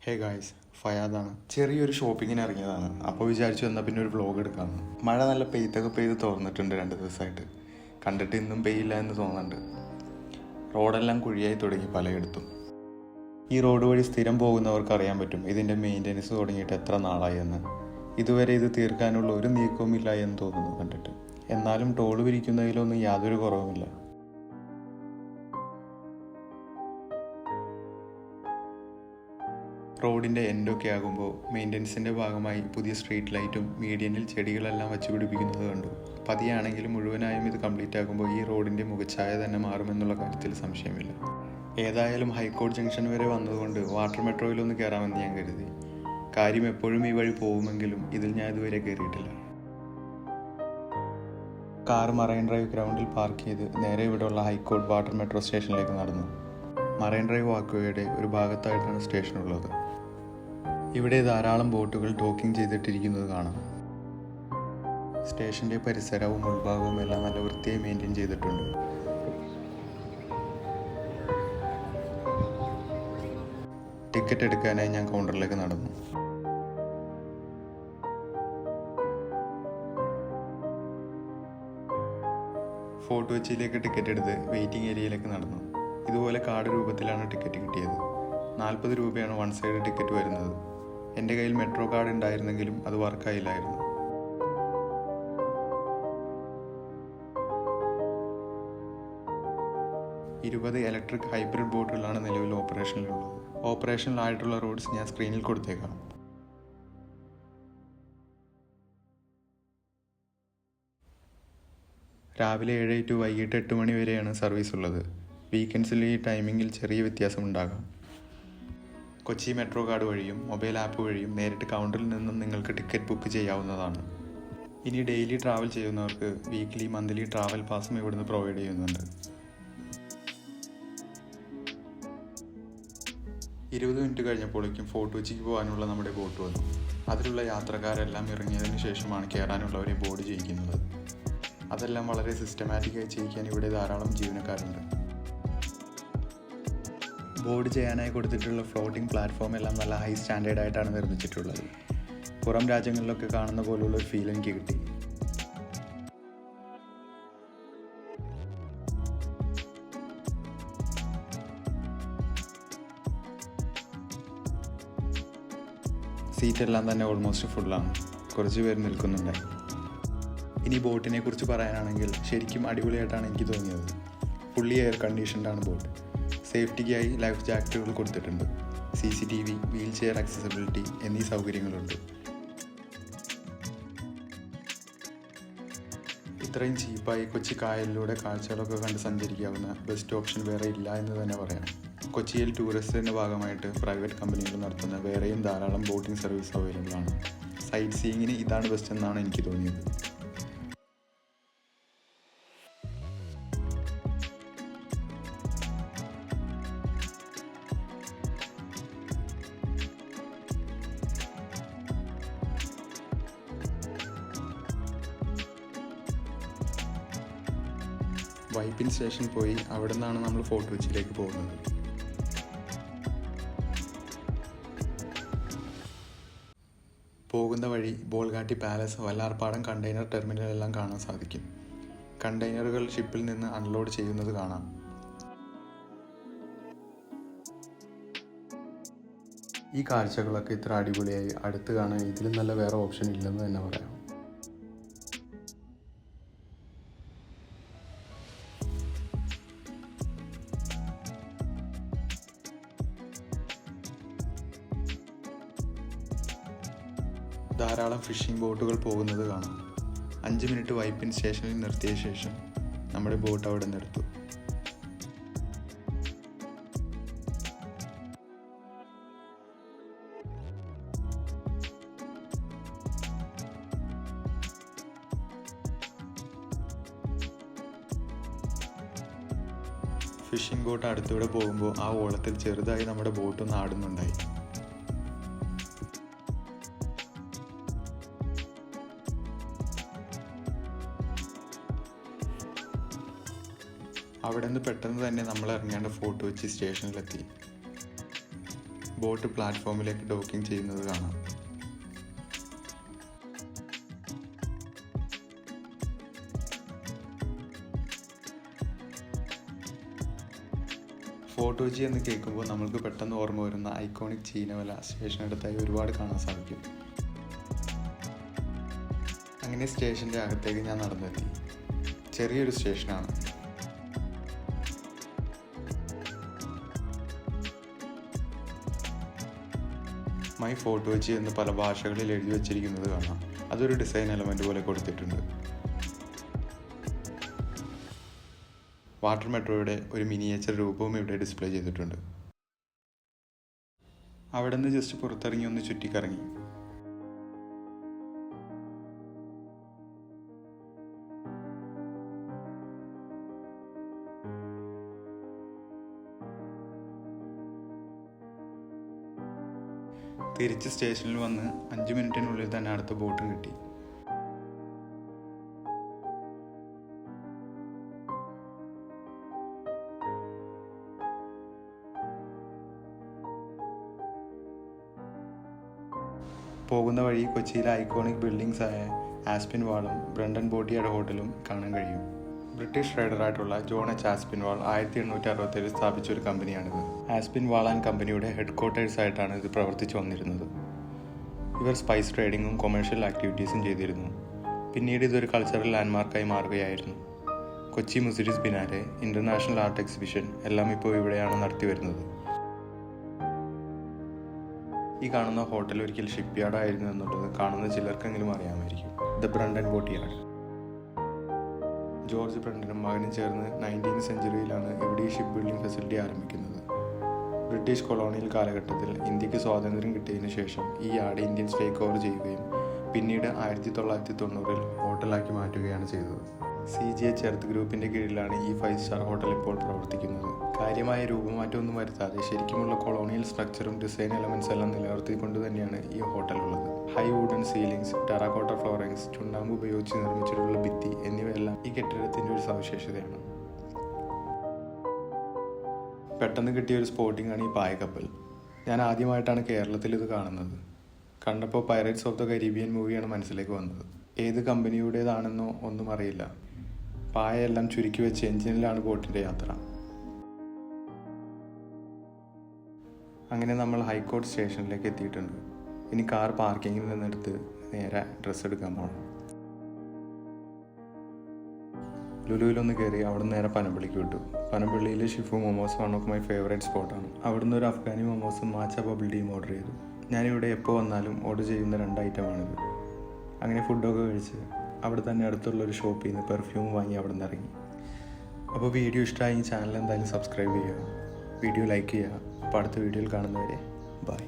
Hey guys, ഫയാദാണ്. ചെറിയൊരു ഷോപ്പിങ്ങിന് ഇറങ്ങിയതാണ്. അപ്പോൾ വിചാരിച്ചു എന്നാൽ പിന്നെ ഒരു വ്ലോഗ് എടുക്കാമെന്ന്. മഴ നല്ല പെയ്ത് തോർന്നിട്ടുണ്ട് 2 ദിവസമായിട്ട്. കണ്ടിട്ട് ഇന്നും പെയ്യില്ല എന്ന് തോന്നുന്നുണ്ട്. റോഡെല്ലാം കുഴിയായി തുടങ്ങി പലയിടത്തും. ഈ റോഡ് വഴി സ്ഥിരം പോകുന്നവർക്ക് അറിയാൻ പറ്റും ഇതിൻ്റെ മെയിൻ്റനൻസ് തുടങ്ങിയിട്ട് എത്ര നാളായി എന്ന്. ഇതുവരെ ഇത് തീർക്കാനുള്ള ഒരു നീക്കവുമില്ല എന്ന് തോന്നുന്നു കണ്ടിട്ട്. എന്നാലും ടോൾ പിരിക്കുന്നതിലൊന്നും യാതൊരു കുറവുമില്ല. റോഡിൻ്റെ എൻഡൊക്കെ ആകുമ്പോൾ മെയിൻ്റനൻസിൻ്റെ ഭാഗമായി പുതിയ സ്ട്രീറ്റ് ലൈറ്റും മീഡിയനിൽ ചെടികളെല്ലാം വച്ച് പിടിപ്പിക്കുന്നത് കണ്ടു. പതിയാണെങ്കിലും മുഴുവനായും ഇത് കംപ്ലീറ്റ് ആകുമ്പോൾ ഈ റോഡിൻ്റെ മുഖച്ഛായ തന്നെ മാറുമെന്നുള്ള കാര്യത്തിൽ സംശയമില്ല. ഏതായാലും ഹൈക്കോടതി ജംഗ്ഷൻ വരെ വന്നതുകൊണ്ട് വാട്ടർ മെട്രോയിലൊന്ന് കയറാമെന്ന് ഞാൻ കരുതി. കാര്യം എപ്പോഴും ഈ വഴി പോകുമെങ്കിലും ഇതിൽ ഞാൻ ഇതുവരെ കയറിയിട്ടില്ല. കാർ മറൈൻ ഡ്രൈവ് ഗ്രൗണ്ടിൽ പാർക്ക് ചെയ്ത് നേരെ ഇവിടെയുള്ള ഹൈക്കോടതി വാട്ടർ മെട്രോ സ്റ്റേഷനിലേക്ക് നടന്നു. മറൈൻ ഡ്രൈവ് വാക്ക്വേയുടെ ഒരു ഭാഗത്തായിട്ടാണ് സ്റ്റേഷനുള്ളത്. ഇവിടെ ധാരാളം ബോട്ടുകൾ ഡോക്കിംഗ് ചെയ്തിട്ടിരിക്കുന്നത് കാണാം. സ്റ്റേഷൻ്റെ പരിസരവും ഉൾഭാഗവും എല്ലാം നല്ല വൃത്തിയായി മെയിൻറ്റെയിൻ ചെയ്തിട്ടുണ്ട്. ടിക്കറ്റ് എടുക്കാനായി ഞാൻ കൗണ്ടറിലേക്ക് നടന്നു. ഫോർട്ട് കൊച്ചിയിലേക്ക് ടിക്കറ്റ് എടുത്ത് വെയിറ്റിംഗ് ഏരിയയിലേക്ക് നടന്നു. ഇതുപോലെ കാർഡ് രൂപത്തിലാണ് ടിക്കറ്റ് കിട്ടിയത്. 40 രൂപയാണ് വൺ സൈഡ് ടിക്കറ്റ് വരുന്നത്. എൻ്റെ കയ്യിൽ മെട്രോ കാർഡ് ഉണ്ടായിരുന്നെങ്കിലും അത് വർക്കായില്ലായിരുന്നു. ഇരുപത് ഇലക്ട്രിക് ഹൈബ്രിഡ് ബോട്ടുകളാണ് നിലവിൽ ഓപ്പറേഷനിലുള്ളത്. ഓപ്പറേഷനിലായിട്ടുള്ള റോഡ്സ് ഞാൻ സ്ക്രീനിൽ കൊടുത്തേക്കാം. രാവിലെ 7 to വൈകിട്ട് 8 മണി വരെയാണ് സർവീസ് ഉള്ളത്. വീക്കെൻഡ്സിൽ ഈ ടൈമിങ്ങിൽ ചെറിയ വ്യത്യാസമുണ്ടാകാം. കൊച്ചി മെട്രോ കാർഡ് വഴിയും മൊബൈൽ ആപ്പ് വഴിയും നേരിട്ട് കൗണ്ടറിൽ നിന്നും നിങ്ങൾക്ക് ടിക്കറ്റ് ബുക്ക് ചെയ്യാവുന്നതാണ്. ഇനി ഡെയിലി ട്രാവൽ ചെയ്യുന്നവർക്ക് വീക്ക്ലി മന്ത്ലി ട്രാവൽ പാസും ഇവിടുന്ന് പ്രൊവൈഡ് ചെയ്യുന്നുണ്ട്. 20 മിനിറ്റ് കഴിഞ്ഞപ്പോഴേക്കും ഫോർട്ട് കൊച്ചിക്ക് പോകാനുള്ള നമ്മുടെ ബോട്ട് വന്നു. അതിലുള്ള യാത്രക്കാരെല്ലാം ഇറങ്ങിയതിന് ശേഷമാണ് കയറാനുള്ളവരെ ബോർഡ് ചെയ്യിക്കുന്നത്. അതെല്ലാം വളരെ സിസ്റ്റമാറ്റിക്കായി ചെയ്യിക്കാൻ ഇവിടെ ധാരാളം ജീവനക്കാരുണ്ട്. ബോർഡ് ചെയ്യാനായി കൊടുത്തിട്ടുള്ള ഫ്ലോട്ടിംഗ് പ്ലാറ്റ്ഫോം എല്ലാം നല്ല ഹൈ സ്റ്റാൻഡേർഡ് ആയിട്ടാണ് നിർമ്മിച്ചിട്ടുള്ളത്. പുറം രാജ്യങ്ങളിലൊക്കെ കാണുന്ന പോലുള്ള ഒരു ഫീൽ എനിക്ക് കിട്ടി. സീറ്റെല്ലാം തന്നെ ഓൾമോസ്റ്റ് ഫുള്ളാണ്. കുറച്ച് പേര് നിൽക്കുന്നുണ്ടായി. ഇനി ബോട്ടിനെ കുറിച്ച് പറയാനാണെങ്കിൽ ശരിക്കും അടിപൊളിയായിട്ടാണ് എനിക്ക് തോന്നിയത്. ഫുള്ളി എയർ കണ്ടീഷൻഡാണ് ബോട്ട്. സേഫ്റ്റിക്കായി ലൈഫ് ജാക്കറ്റുകൾ കൊടുത്തിട്ടുണ്ട്. CCTV, വീൽ ചെയർ ആക്സസിബിലിറ്റി എന്നീ സൗകര്യങ്ങളുണ്ട്. ഇത്രയും ചീപ്പായി കൊച്ചി കായലിലൂടെ കാഴ്ചകളൊക്കെ കണ്ട് സഞ്ചരിക്കാവുന്ന ബെസ്റ്റ് ഓപ്ഷൻ വേറെ ഇല്ല എന്ന് തന്നെ പറയാം. കൊച്ചിയിൽ ടൂറിസത്തിൻ്റെ ഭാഗമായിട്ട് പ്രൈവറ്റ് കമ്പനികൾ നടത്തുന്ന വേറെയും ധാരാളം ബോട്ടിംഗ് സർവീസ് അവൈലബിൾ ആണ്. സൈറ്റ് സീയിങ്ങിന് ഇതാണ് ബെസ്റ്റ് എന്നാണ് എനിക്ക് തോന്നിയത്. വൈപ്പിൻ സ്റ്റേഷൻ പോയി അവിടെ നിന്നാണ് നമ്മൾ ഫോർട്ട് കൊച്ചിയിലേക്ക് പോകുന്നത്. പോകുന്ന വഴി ബോൾഗാട്ടി പാലസ്, വല്ലാർപാടം കണ്ടെയ്നർ ടെർമിനലെല്ലാം കാണാൻ സാധിക്കും. കണ്ടെയ്നറുകൾ ഷിപ്പിൽ നിന്ന് അൺലോഡ് ചെയ്യുന്നത് കാണാം. ഈ കാഴ്ചകളൊക്കെ ഇത്ര അടിപൊളിയായി അടുത്ത് കാണാൻ ഇതിലും നല്ല വേറെ ഓപ്ഷൻ ഇല്ലെന്ന് തന്നെ പറയാം. ധാരാളം ഫിഷിംഗ് ബോട്ടുകൾ പോകുന്നത് കാണാം. 5 മിനിറ്റ് വൈപ്പിൻ സ്റ്റേഷനിൽ നിർത്തിയ ശേഷം നമ്മുടെ ബോട്ട് അവിടെ നിന്ന് എടുത്തു. ഫിഷിംഗ് ബോട്ട് അടുത്തൂടെ പോകുമ്പോൾ ആ ഓളത്തിൽ ചെറുതായി നമ്മുടെ ബോട്ടൊന്ന് ആടുന്നുണ്ടായി. അവിടെ നിന്ന് പെട്ടെന്ന് തന്നെ നമ്മൾ ഇറങ്ങേണ്ട ഫോർട്ട് കൊച്ചി സ്റ്റേഷനിലെത്തി. ബോട്ട് പ്ലാറ്റ്ഫോമിലേക്ക് ഡോക്കിംഗ് ചെയ്യുന്നത് കാണാം. ഫോർട്ട് കൊച്ചി എന്ന് കേൾക്കുമ്പോൾ നമ്മൾക്ക് പെട്ടെന്ന് ഓർമ്മ വരുന്ന ഐക്കോണിക് ചീനവല സ്റ്റേഷനടുത്തായി ഒരുപാട് കാണാൻ സാധിക്കും. അങ്ങനെ സ്റ്റേഷൻ്റെ അകത്തേക്ക് ഞാൻ നടന്നെത്തി. ചെറിയൊരു സ്റ്റേഷനാണ്. മൈ ഫോർട്ട് കൊച്ചി എന്ന് പല ഭാഷകളിൽ എഴുതി വച്ചിരിക്കുന്നത് കാണാം. അതൊരു ഡിസൈൻ എലമെൻ്റ് പോലെ കൊടുത്തിട്ടുണ്ട്. വാട്ടർ മെട്രോയുടെ ഒരു മിനിയേച്ചർ രൂപവും ഇവിടെ ഡിസ്പ്ലേ ചെയ്തിട്ടുണ്ട്. അവിടെ നിന്ന് ജസ്റ്റ് പുറത്തിറങ്ങി ഒന്ന് ചുറ്റിക്കറങ്ങി. തിരിച്ച് സ്റ്റേഷനിൽ വന്ന് 5 മിനിറ്റിനുള്ളിൽ തന്നെ അടുത്ത ബോട്ടും കിട്ടി. പോകുന്ന വഴി കൊച്ചിയിലെ ഐക്കോണിക് ബിൽഡിങ്സ് ആയ ആസ്പിൻ വാളും ബ്രണ്ടൻ ബോട്ടിയുടെ ഹോട്ടലും കാണാൻ കഴിയും. ബ്രിട്ടീഷ് റൈഡറായിട്ടുള്ള ജോൺ എച്ച് ആസ്പിൻവാൾ 1867 സ്ഥാപിച്ച ഒരു കമ്പനിയാണിത്. ആസ്പിൻവാൾ ആൻഡ് കമ്പനിയുടെ ഹെഡ് ക്വാർട്ടേഴ്സ് ആയിട്ടാണ് ഇത് പ്രവർത്തിച്ചു വന്നിരുന്നത്. ഇവർ സ്പൈസ് ട്രേഡിങ്ങും കൊമേഴ്ഷ്യൽ ആക്ടിവിറ്റീസും ചെയ്തിരുന്നു. പിന്നീട് ഇതൊരു കൾച്ചറൽ ലാൻഡ്മാർക്കായി മാറുകയായിരുന്നു. Kochi Muziris biennale, international art exhibition എല്ലാം ഇപ്പോൾ ഇവിടെയാണ് നടത്തി വരുന്നത്. ഈ കാണുന്ന ഹോട്ടൽ ഒരിക്കൽ ഷിപ്പ് യാർഡ് ആയിരുന്നു എന്നുള്ളത് കാണുന്ന ചിലർക്കെങ്കിലും അറിയാമായിരിക്കും. The Brunton boat yard. George ബ്രണ്ടനും മകനും ചേർന്ന് 19th സെഞ്ച്വറിയിലാണ് ഇവിടെ ഈ ഷിപ്പ് ബിൽഡിംഗ് ഫെസിലിറ്റി ആരംഭിക്കുന്നത്. ബ്രിട്ടീഷ് കൊളോണിയൽ കാലഘട്ടത്തിൽ ഇന്ത്യക്ക് സ്വാതന്ത്ര്യം കിട്ടിയതിനു ശേഷം ഈ യാർഡ് ഇന്ത്യൻസ് ടേക്ക് ഓവർ ചെയ്യുകയും പിന്നീട് 1990-ൽ ഹോട്ടലാക്കി മാറ്റുകയാണ് ചെയ്തത്. CGH എർത്ത് ഗ്രൂപ്പിൻ്റെ കീഴിലാണ് ഈ 5 സ്റ്റാർ ഹോട്ടൽ ഇപ്പോൾ പ്രവർത്തിക്കുന്നത്. കാര്യമായ രൂപമാറ്റമൊന്നും വരുത്താതെ ശരിക്കുമുള്ള കൊളോണിയൽ സ്ട്രക്ചറും ഡിസൈൻ എലമെൻറ്റ്സ് എല്ലാം നിലനിർത്തിക്കൊണ്ട് തന്നെയാണ് ഈ ഹോട്ടൽ ഉള്ളത്. High wooden ceilings, terracotta floorings, ചുണ്ണാമ്പ് ഉപയോഗിച്ച് നിർമ്മിച്ചിട്ടുള്ള ഭിത്തി എന്നിവയെല്ലാം ഈ കെട്ടിടത്തിൻ്റെ ഒരു സവിശേഷതയാണ്. പെട്ടെന്ന് കിട്ടിയ ഒരു സ്പോട്ടിംഗ് ആണ് ഈ പായക്കപ്പൽ. ഞാൻ ആദ്യമായിട്ടാണ് കേരളത്തിൽ ഇത് കാണുന്നത്. കണ്ടപ്പോൾ പൈററ്റ്സ് ഓഫ് ദ കരീബിയൻ മൂവിയാണ് മനസ്സിലേക്ക് വന്നത്. ഏത് കമ്പനിയുടേതാണെന്നോ ഒന്നും അറിയില്ല. പായെല്ലാം ചുരുക്കി വെച്ച് എഞ്ചിനിലാണ് ബോട്ടിൻ്റെ യാത്ര. അങ്ങനെ നമ്മൾ ഹൈക്കോർട്ട് സ്റ്റേഷനിലേക്ക് എത്തിയിട്ടുണ്ട്. ഇനി കാർ പാർക്കിങ്ങിൽ നിന്നെടുത്ത് നേരെ ഡ്രസ്സ് എടുക്കാൻ പോകണം. ലുലുവിലൊന്ന് കയറി അവിടെ നിന്ന് നേരെ പനമ്പള്ളിക്ക് വിട്ടു. പനമ്പള്ളിയിൽ Shifu momos one of my favourite സ്പോട്ടാണ്. അവിടുന്ന് ഒരു അഫ്ഗാനി മൊമോസും മാച്ച ബബിൾ ടീം ഓർഡർ ചെയ്തു. ഞാനിവിടെ എപ്പോൾ വന്നാലും ഓർഡർ ചെയ്യുന്ന 2 ഐറ്റമാണിത്. അങ്ങനെ ഫുഡൊക്കെ കഴിച്ച് അവിടെ തന്നെ അടുത്തുള്ളൊരു ഷോപ്പിൽ നിന്ന് പെർഫ്യൂം വാങ്ങി അവിടെ നിന്ന് ഇറങ്ങി. അപ്പോൾ വീഡിയോ ഇഷ്ടമായി ചാനൽ എന്തായാലും സബ്സ്ക്രൈബ് ചെയ്യുക, വീഡിയോ ലൈക്ക് ചെയ്യുക. അപ്പോൾ അടുത്ത വീഡിയോയിൽ കാണുന്നവരെ ബൈ.